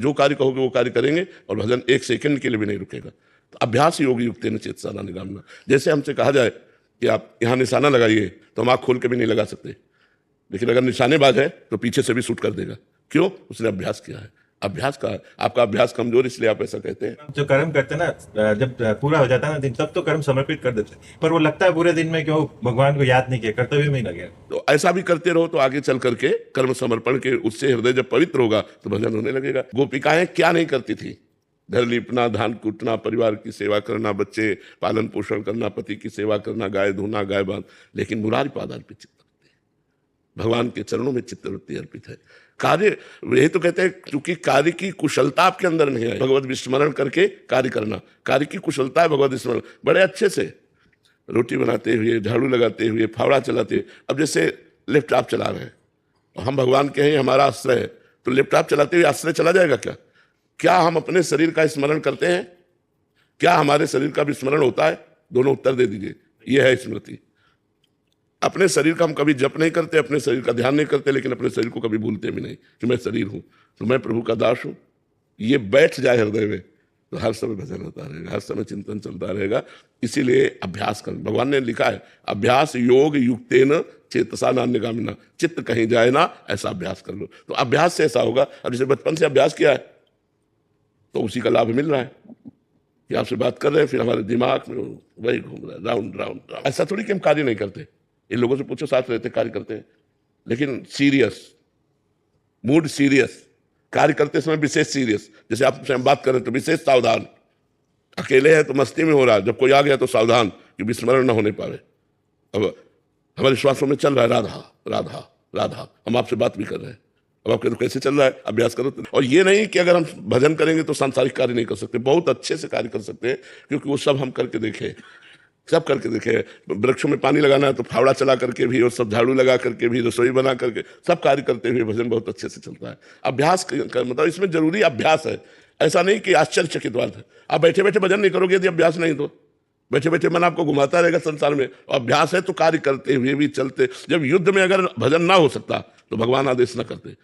जो कार्य कहोगे वो कार्य करेंगे और भजन एक सेकंड के लिए भी नहीं रुकेगा। तो अभ्यास योग युक्तेन चेतसा नान्यगामिना। जैसे हमसे कहा जाए कि आप यहाँ निशाना लगाइए तो हम आँख खोल के भी नहीं लगा सकते, लेकिन अगर निशानेबाज है तो पीछे से भी शूट कर देगा। क्यों? उसने अभ्यास किया है। अभ्यास का आपका अभ्यास कमजोर इसलिए आप ऐसा कहते हैं। जो कर्म करते हैं ना, जब पूरा हो जाता है ना दिन, तब तो कर्म समर्पित कर देते हैं, पर वो लगता है पूरे दिन में क्यों भगवान को याद नहीं किया, कर्तव्य में ही लगे। तो ऐसा भी करते रहो तो आगे चल करके कर्म समर्पण के उससे हृदय जब पवित्र होगा तो भजन होने लगेगा। गोपिकाएं क्या नहीं करती थी? घर लीपना, धान कूटना, परिवार की सेवा करना, बच्चे पालन पोषण करना, पति की सेवा करना, गाय धोना, गाय बांध, लेकिन मुरारी पाद अर्पित चित्तवृत्ति, भगवान के चरणों में चित्तवृत्ति अर्पित है। कार्य, यही तो कहते हैं, क्योंकि कार्य की कुशलता आपके अंदर नहीं है। भगवत विस्मरण करके कार्य करना, कार्य की कुशलता है भगवत विस्मरण। बड़े अच्छे से रोटी बनाते हुए, झाड़ू लगाते हुए, फावड़ा चलाते हुए, अब जैसे लैपटॉप चला रहे हैं और हम भगवान के हैं, हमारा आश्रय है, तो लैपटॉप चलाते हुए आश्रय चला जाएगा क्या? क्या हम अपने शरीर का स्मरण करते हैं? क्या हमारे शरीर का भी स्मरण होता है? दोनों उत्तर दे दीजिए। यह है स्मृति। अपने शरीर का हम कभी जप नहीं करते, अपने शरीर का ध्यान नहीं करते, लेकिन अपने शरीर को कभी भूलते भी नहीं कि मैं शरीर हूं, तो मैं प्रभु का दास हूं। ये बैठ जाए हृदय में तो हर समय भजन होता रहेगा, हर समय चिंतन चलता रहेगा। इसीलिए अभ्यास कर, भगवान ने लिखा है अभ्यास योग युक्तेन चेतसा नान्यगामिना। चित्त कहीं जाए ना, ऐसा अभ्यास कर लो। तो अभ्यास से ऐसा होगा। अब जैसे बचपन से अभ्यास किया है तो उसी का लाभ मिल रहा है कि आपसे बात कर रहे हैं, फिर हमारे दिमाग में वही घूम रहा है, राउंड राउंड राउंड। ऐसा थोड़ी कि हम कार्य नहीं करते। इन लोगों से पूछो, साथ रहते कार्य करते हैं, लेकिन सीरियस, मूड सीरियस, कार्य करते समय विशेष सीरियस। जैसे आपसे हम बात कर रहे हैं तो विशेष सावधान। अकेले हैं तो मस्ती में हो रहा है, जब कोई आ गया तो सावधान कि विस्मरण न होने पावे। अब हमारे श्वासों में चल रहा है राधा राधा राधा, हम आपसे बात भी कर रहे हैं। अब आप कहते तो कैसे चल रहा है? अभ्यास करो। और ये नहीं कि अगर हम भजन करेंगे तो सांसारिक कार्य नहीं कर सकते, बहुत अच्छे से कार्य कर सकते हैं, क्योंकि वो सब हम करके देखे, सब करके देखे। वृक्षों में पानी लगाना है तो फावड़ा चला करके भी, और सब झाड़ू लगा करके भी, रसोई बना करके, सब कार्य करते हुए भजन बहुत अच्छे से चलता है। अभ्यास मतलब इसमें जरूरी अभ्यास है। ऐसा नहीं कि आश्चर्यचकित बात है आप बैठे बैठे भजन नहीं करोगे यदि अभ्यास नहीं, तो बैठे बैठे मन आपको घुमाता रहेगा संसार में। और अभ्यास है तो कार्य करते हुए भी चलते। जब युद्ध में अगर भजन ना हो सकता तो भगवान आदेश ना करते।